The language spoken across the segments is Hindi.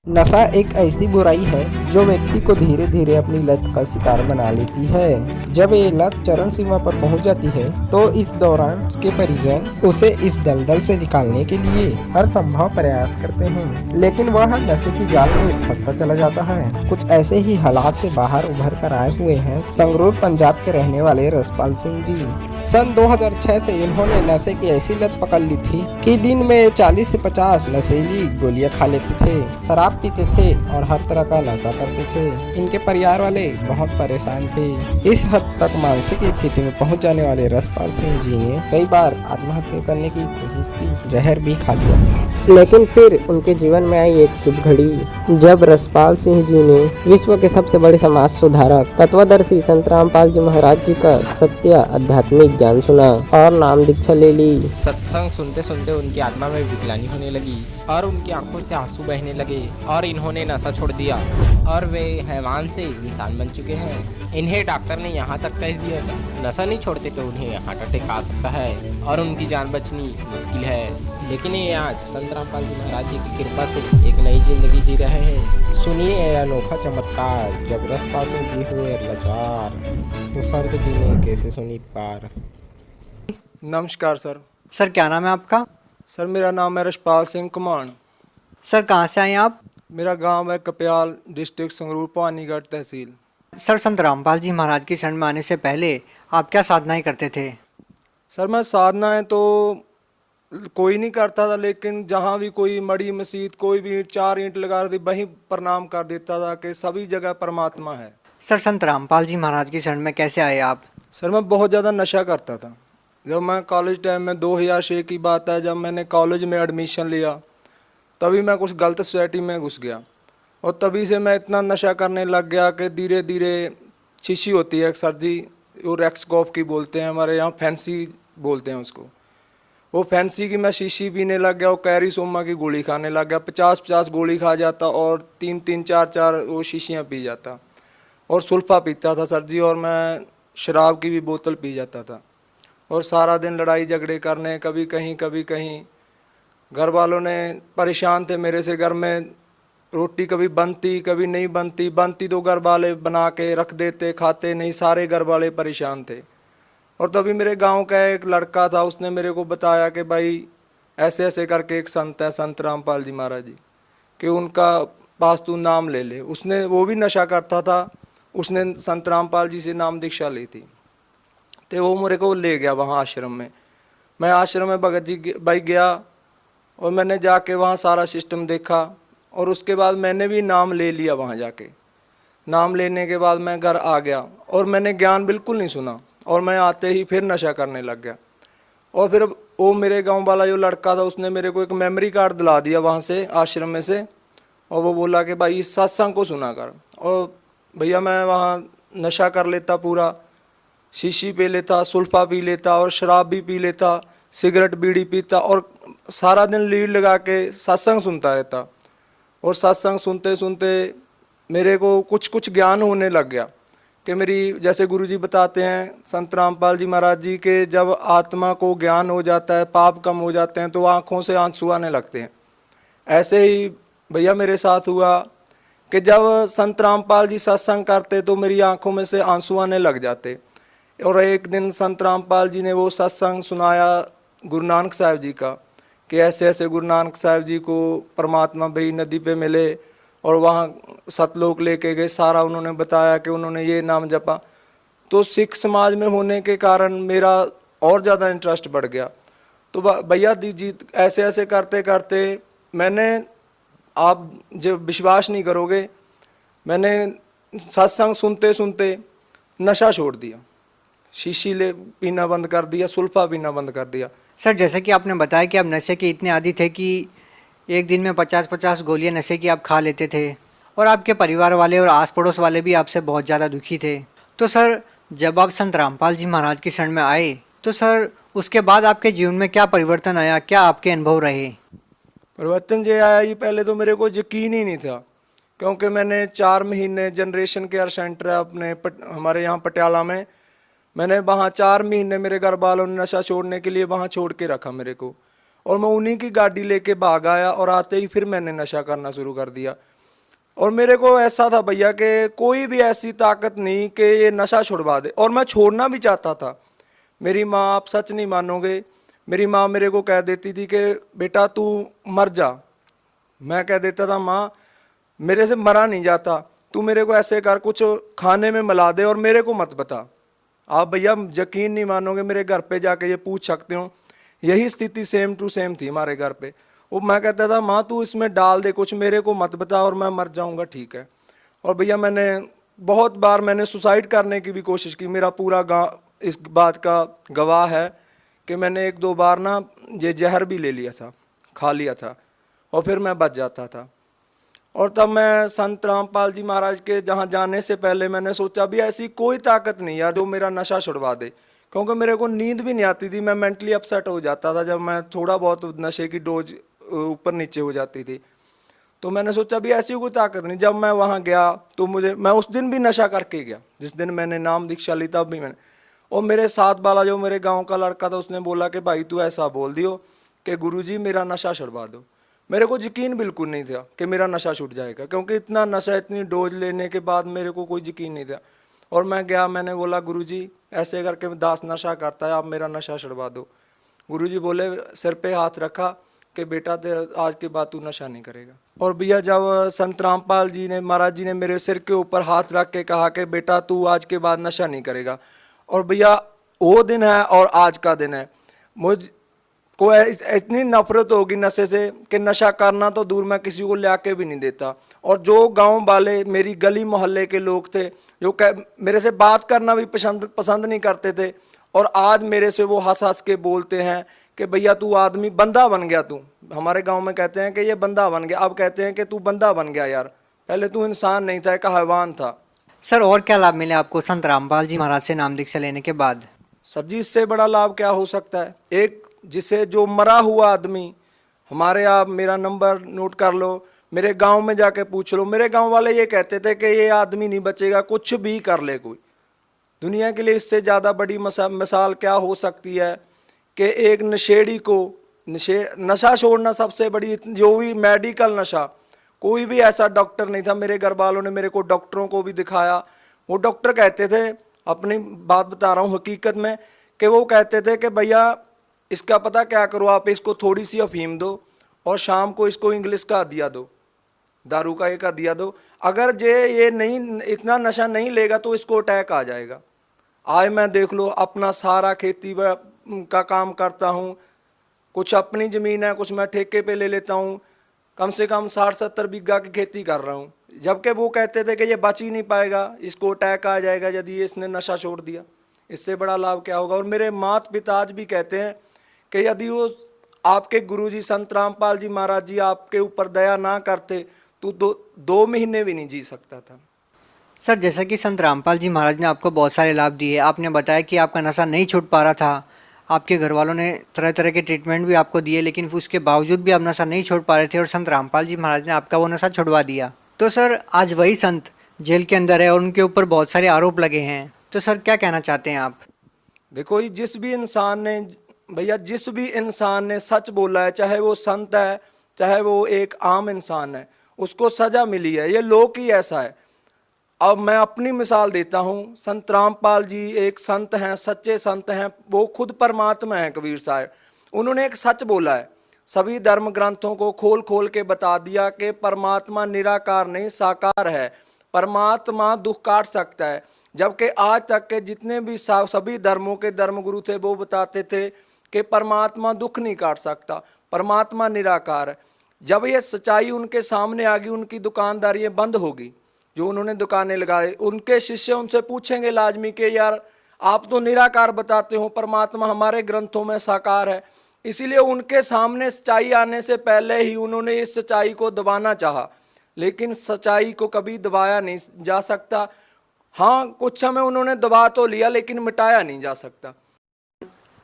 नशा एक ऐसी बुराई है जो व्यक्ति को धीरे धीरे अपनी लत का शिकार बना लेती है। जब ये लत चरम सीमा पर पहुंच जाती है तो इस दौरान उसके परिजन उसे इस दलदल से निकालने के लिए हर संभव प्रयास करते हैं, लेकिन वह नशे की जाल में फंसता चला जाता है। कुछ ऐसे ही हालात से बाहर उभर कर आए हुए हैं संगरूर पंजाब के रहने वाले रसपाल सिंह जी। सन 2006 से इन्होंने नशे की ऐसी लत पकड़ ली थी कि दिन में 40 से 50 नशीली गोलियां खा लेते थे, शराब पीते थे और हर तरह का नशा करते थे। इनके परिवार वाले बहुत परेशान थे। इस हद तक मानसिक स्थिति में पहुंच जाने वाले रसपाल सिंह जी ने कई बार आत्महत्या करने की कोशिश की, जहर भी खा लिया। लेकिन फिर उनके जीवन में आई एक शुभ घड़ी जब रसपाल सिंह जी ने विश्व के सबसे बड़े समाज सुधारक तत्वदर्शी संत रामपाल जी महाराज जी का सत्य आध्यात्मिक ज्ञान सुना और नाम दीक्षा ले ली। सत्संग सुनते सुनते उनकी आत्मा में विकलानी होने लगी और उनकी आंखों से आंसू बहने लगे और इन्होंने नशा छोड़ दिया और वे हैवान से इंसान बन चुके हैं। इन्हें डॉक्टर ने यहाँ तक कह दिया नशा नहीं छोड़ते तो उन्हें हार्ट अटैक आ सकता है और उनकी जान बचनी मुश्किल है। लेकिन ये आज संत रामपाल जी महाराज जी की कृपा से एक नई जिंदगी जी रहे हैं। सुनिए यह अनोखा चमत्कार जब रसपाल सिंह जी हुए लाचार तो संत जी ने कैसे सुनी पार। नमस्कार सर। सर क्या नाम है आपका? सर मेरा नाम है रसपाल सिंह कुमार। सर कहाँ से आए हैं आप? मेरा गांव है कपयाल, डिस्ट्रिक्ट संगरूर, पानीगढ़ तहसील। सर संत रामपाल जी महाराज की शरण में आने से पहले आप क्या साधनाएं करते थे? सर मैं साधनाएं तो कोई नहीं करता था, लेकिन जहां भी कोई मड़ी मस्जिद कोई भी 4 ईंट लगा दी वहीं प्रणाम कर देता था कि सभी जगह परमात्मा है। सर संत रामपाल जी महाराज की शरण में कैसे आए आप? सर मैं बहुत ज़्यादा नशा करता था। जब मैं कॉलेज टाइम में 2006 की बात है, जब मैंने कॉलेज में एडमिशन लिया तभी मैं कुछ गलत सोसाइटी में घुस गया और तभी से मैं इतना नशा करने लग गया कि धीरे धीरे शीशी होती है सर जी, वो रेक्सकॉफ की बोलते हैं, हमारे यहाँ फैंसी बोलते हैं उसको। वो फैंसी की मैं शीशी पीने लग गया और कैरी सोमा की गोली खाने लग गया। 50-50 गोली खा जाता और 3-3 4-4 वो शीशियाँ पी जाता और सुल्फा पीता था सर जी, और मैं शराब की भी बोतल पी जाता था और सारा दिन लड़ाई झगड़े करने, कभी कहीं। घर वालों ने परेशान थे मेरे से। घर में रोटी कभी बनती कभी नहीं बनती तो घर वाले बना के रख देते, खाते नहीं, सारे घर वाले परेशान थे। और तभी मेरे गांव का एक लड़का था, उसने मेरे को बताया कि भाई ऐसे ऐसे करके एक संत है संत रामपाल जी महाराज जी, कि उनका पास तू नाम ले ले। उसने वो भी नशा करता था, उसने संत रामपाल जी से नाम दीक्षा ली थी, तो वो मेरे को ले गया वहाँ आश्रम में। मैं आश्रम में भगत जी भाई गया और मैंने जाके वहाँ सारा सिस्टम देखा और उसके बाद मैंने भी नाम ले लिया। वहाँ जाके नाम लेने के बाद मैं घर आ गया और मैंने ज्ञान बिल्कुल नहीं सुना और मैं आते ही फिर नशा करने लग गया। और फिर वो मेरे गांव वाला जो लड़का था उसने मेरे को एक मेमोरी कार्ड दिला दिया वहाँ से आश्रम में से, और वो बोला कि भाई इस सत्संग को सुना कर। और भैया मैं वहाँ नशा कर लेता, पूरा शीशी पी लेता, सुल्फा पी लेता और शराब भी पी लेता, सिगरेट बीड़ी पीता और सारा दिन लीड लगा के सत्संग सुनता रहता। और सत्संग सुनते सुनते मेरे को कुछ ज्ञान होने लग गया कि मेरी, जैसे गुरुजी बताते हैं संत रामपाल जी महाराज जी के, जब आत्मा को ज्ञान हो जाता है, पाप कम हो जाते हैं तो आँखों से आंसू आने लगते हैं। ऐसे ही भैया मेरे साथ हुआ कि जब संत रामपाल जी सत्संग करते तो मेरी आँखों में से आंसू आने लग जाते। और एक दिन संत रामपाल जी ने वो सत्संग सुनाया गुरु नानक साहब जी का, कि ऐसे ऐसे गुरु नानक साहब जी को परमात्मा भाई नदी पे मिले और वहाँ सतलोक लेके गए। सारा उन्होंने बताया कि उन्होंने ये नाम जपा। तो सिख समाज में होने के कारण मेरा और ज़्यादा इंटरेस्ट बढ़ गया। तो भैया जी ऐसे ऐसे करते करते मैंने, आप जब विश्वास नहीं करोगे, मैंने सत्संग सुनते सुनते नशा छोड़ दिया, शीशी ले पीना बंद कर दिया, सुल्फा पीना बंद कर दिया। सर जैसे कि आपने बताया कि आप नशे के इतने आदी थे कि एक दिन में 50-50 गोलियां नशे की आप खा लेते थे और आपके परिवार वाले और आस पड़ोस वाले भी आपसे बहुत ज़्यादा दुखी थे। तो सर जब आप संत रामपाल जी महाराज की शरण में आए तो सर उसके बाद आपके जीवन में क्या परिवर्तन आया, क्या आपके अनुभव रहे? परिवर्तन जो आया, ये पहले तो मेरे को यकीन ही नहीं था, क्योंकि मैंने 4 महीने जनरेशन केयर सेंटर है अपने हमारे यहाँ पटियाला में, मैंने वहाँ 4 महीने मेरे घर वालों ने नशा छोड़ने के लिए वहाँ छोड़ के रखा मेरे को, और मैं उन्हीं की गाड़ी लेके भाग आया और आते ही फिर मैंने नशा करना शुरू कर दिया। और मेरे को ऐसा था भैया कि कोई भी ऐसी ताकत नहीं कि ये नशा छुड़वा दे, और मैं छोड़ना भी चाहता था। मेरी माँ, आप सच नहीं मानोगे, मेरी माँ मेरे को कह देती थी कि बेटा तू मर जा। मैं कह देता था माँ मेरे से मरा नहीं जाता, तू मेरे को ऐसे कर, कुछ खाने में मिला दे और मेरे को मत बता। आप भैया यकीन नहीं मानोगे, मेरे घर पे जाके ये पूछ सकते हो, यही स्थिति सेम टू सेम थी हमारे घर पे। वो मैं कहता था माँ तू इसमें डाल दे कुछ, मेरे को मत बता और मैं मर जाऊंगा, ठीक है। और भैया मैंने बहुत बार मैंने सुसाइड करने की भी कोशिश की। मेरा पूरा गाँव इस बात का गवाह है कि मैंने 1-2 बार ना ये जहर भी ले लिया था, खा लिया था, और फिर मैं बच जाता था। और तब मैं संत रामपाल जी महाराज के जहाँ जाने से पहले मैंने सोचा भी ऐसी कोई ताकत नहीं यार जो मेरा नशा छुड़वा दे, क्योंकि मेरे को नींद भी नहीं आती थी, मैं मेंटली अपसेट हो जाता था जब मैं थोड़ा बहुत नशे की डोज ऊपर नीचे हो जाती थी। तो मैंने सोचा भी ऐसी कोई ताकत नहीं। जब मैं वहाँ गया तो मैं उस दिन भी नशा करके गया, जिस दिन मैंने नाम दीक्षा ली तब भी मैंने। और मेरे साथ वाला जो मेरे गाँव का लड़का था उसने बोला कि भाई तू ऐसा बोल दियो कि गुरुजी मेरा नशा छुड़वा दो। मेरे को यकीन बिल्कुल नहीं था कि मेरा नशा छूट जाएगा, क्योंकि इतना नशा, इतनी डोज लेने के बाद मेरे को कोई यकीन नहीं था। और मैं गया, मैंने बोला गुरुजी ऐसे करके दास नशा करता है, आप मेरा नशा छुड़वा दो। गुरुजी बोले, सिर पे हाथ रखा कि बेटा आज के बाद तू नशा नहीं करेगा। और भैया जब संत रामपाल जी ने, महाराज जी ने मेरे सिर के ऊपर हाथ रख के कहा कि बेटा तू आज के बाद नशा नहीं करेगा, और भैया वो दिन है और आज का दिन है, मुझ को इतनी नफरत होगी नशे से कि नशा करना तो दूर, मैं किसी को ले आके भी नहीं देता। और जो गांव वाले, मेरी गली मोहल्ले के लोग थे जो मेरे से बात करना भी पसंद नहीं करते थे, और आज मेरे से वो हंस हंस के बोलते हैं कि भैया तू आदमी बंदा बन गया, तू हमारे गांव में कहते हैं कि ये बंदा बन गया, अब कहते हैं कि तू बंदा बन गया यार, पहले तू इंसान नहीं था, एक हैवान था। सर और क्या लाभ मिले आपको संत रामपाल जी महाराज से नाम दीक्षा लेने के बाद? सर जी इससे बड़ा लाभ क्या हो सकता है। एक जिसे जो मरा हुआ आदमी, हमारे, आप मेरा नंबर नोट कर लो, मेरे गांव में जाके पूछ लो, मेरे गांव वाले ये कहते थे कि ये आदमी नहीं बचेगा, कुछ भी कर ले कोई। दुनिया के लिए इससे ज़्यादा बड़ी मिसाल क्या हो सकती है कि एक नशेड़ी को नशा छोड़ना सबसे बड़ी, जो भी मेडिकल नशा, कोई भी ऐसा डॉक्टर नहीं था। मेरे घर वालों ने मेरे को डॉक्टरों को भी दिखाया, वो डॉक्टर कहते थे, अपनी बात बता रहा हूँ हकीकत में, कि वो कहते थे कि भैया इसका पता क्या करो, आप इसको थोड़ी सी अफीम दो और शाम को इसको इंग्लिश का दिया दो, दारू का एक दिया दो, अगर ये नहीं, इतना नशा नहीं लेगा तो इसको अटैक आ जाएगा। आज मैं देख लो अपना सारा खेती का काम करता हूँ, कुछ अपनी ज़मीन है, कुछ मैं ठेके पे ले लेता हूँ, कम से कम 60-70 बीघा की खेती कर रहा हूँ। जबकि वो कहते थे कि ये बच ही नहीं पाएगा, इसको अटैक आ जाएगा यदि इसने नशा छोड़ दिया। इससे बड़ा लाभ क्या होगा। और मेरे माता पिता आज भी कहते हैं कि यदि वो आपके गुरुजी संत रामपाल जी महाराज जी आपके ऊपर दया ना करते तो 2 महीने भी नहीं जी सकता था। सर जैसा कि संत रामपाल जी महाराज ने आपको बहुत सारे लाभ दिए, आपने बताया कि आपका नशा नहीं छूट पा रहा था, आपके घर वालों ने तरह तरह के ट्रीटमेंट भी आपको दिए, लेकिन उसके बावजूद भी आप नशा नहीं छोड़ पा रहे थे और संत रामपाल जी महाराज ने आपका वो नशा छुड़वा दिया। तो सर आज वही संत जेल के अंदर है और उनके ऊपर बहुत सारे आरोप लगे हैं, तो सर क्या कहना चाहते हैं आप? देखो ये जिस भी इंसान ने, भैया जिस भी इंसान ने सच बोला है, चाहे वो संत है चाहे वो एक आम इंसान है, उसको सजा मिली है। ये लोक ही ऐसा है। अब मैं अपनी मिसाल देता हूँ, संत रामपाल जी एक संत हैं, सच्चे संत हैं, वो खुद परमात्मा हैं। कबीर साहब उन्होंने एक सच बोला है, सभी धर्म ग्रंथों को खोल खोल के बता दिया कि परमात्मा निराकार नहीं साकार है, परमात्मा दुख काट सकता है। जबकि आज तक के जितने भी सभी धर्मों के धर्मगुरु थे वो बताते थे कि परमात्मा दुख नहीं काट सकता, परमात्मा निराकार है। जब ये सच्चाई उनके सामने आ गई, उनकी दुकानदारी बंद होगी, जो उन्होंने दुकानें लगाए, उनके शिष्य उनसे पूछेंगे लाजमी कि यार आप तो निराकार बताते हो, परमात्मा हमारे ग्रंथों में साकार है। इसीलिए उनके सामने सच्चाई आने से पहले ही उन्होंने इस सच्चाई को दबाना चाहा, लेकिन सच्चाई को कभी दबाया नहीं जा सकता। हाँ कुछ समय उन्होंने दबा तो लिया लेकिन मिटाया नहीं जा सकता।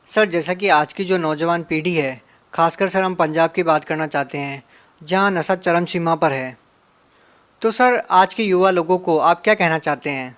सर जैसा कि आज की जो नौजवान पीढ़ी है, खासकर सर हम पंजाब की बात करना चाहते हैं जहां नशा चरम सीमा पर है, तो सर आज के युवा लोगों को आप क्या कहना चाहते हैं?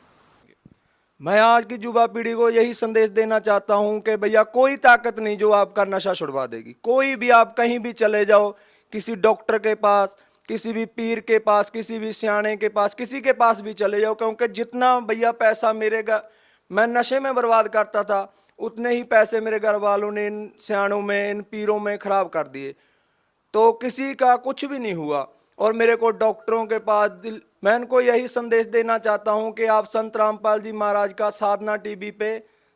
मैं आज की युवा पीढ़ी को यही संदेश देना चाहता हूं कि भैया कोई ताकत नहीं जो आपका नशा छुड़वा देगी। कोई भी, आप कहीं भी चले जाओ, किसी डॉक्टर के पास, किसी भी पीर के पास, किसी भी सियाने के पास, किसी के पास भी चले जाओ, क्योंकि जितना भैया पैसा मैं नशे में बर्बाद करता था, उतने ही पैसे मेरे घर वालों ने इन सियानों में, इन पीरों में खराब कर दिए। तो किसी का कुछ भी नहीं हुआ। और मेरे को डॉक्टरों के पास मैं इनको यही संदेश देना चाहता हूं कि आप संत रामपाल जी महाराज का साधना टीवी पे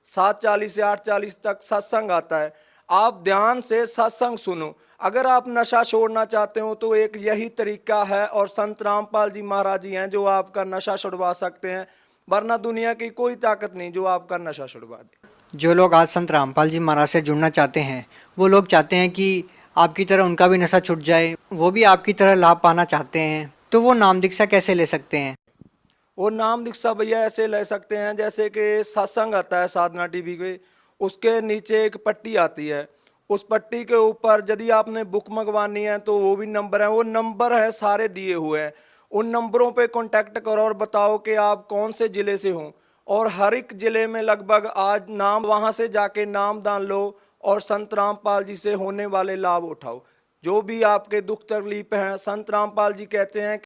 7:40 से 8:40 तक सत्संग आता है, आप ध्यान से सत्संग सुनो। अगर आप नशा छोड़ना चाहते हो तो एक यही तरीका है, और संत रामपाल जी महाराज जी हैं जो आपका नशा छुड़वा सकते हैं, वरना दुनिया की कोई ताकत नहीं जो आपका नशा छुड़वा दे। जो लोग आज संत रामपाल जी महाराज से जुड़ना चाहते हैं, वो लोग चाहते हैं कि आपकी तरह उनका भी नशा छूट जाए, वो भी आपकी तरह लाभ पाना चाहते हैं, तो वो नाम दीक्षा कैसे ले सकते हैं? वो नाम दीक्षा भैया ऐसे ले सकते हैं, जैसे कि सत्संग आता है साधना टीवी पे, उसके नीचे एक पट्टी आती है, उस पट्टी के ऊपर यदि आपने बुक मंगवानी है तो वो भी नंबर है, वो नंबर है सारे दिए हुए हैं, उन नंबरों पे कांटेक्ट करो और बताओ कि आप कौन से ज़िले से हो। और हर एक ज़िले में लगभग आज नाम, वहाँ से जाके नाम दान लो और संत रामपाल जी से होने वाले लाभ उठाओ। जो भी आपके दुख तकलीफ हैं, संत रामपाल जी कहते हैं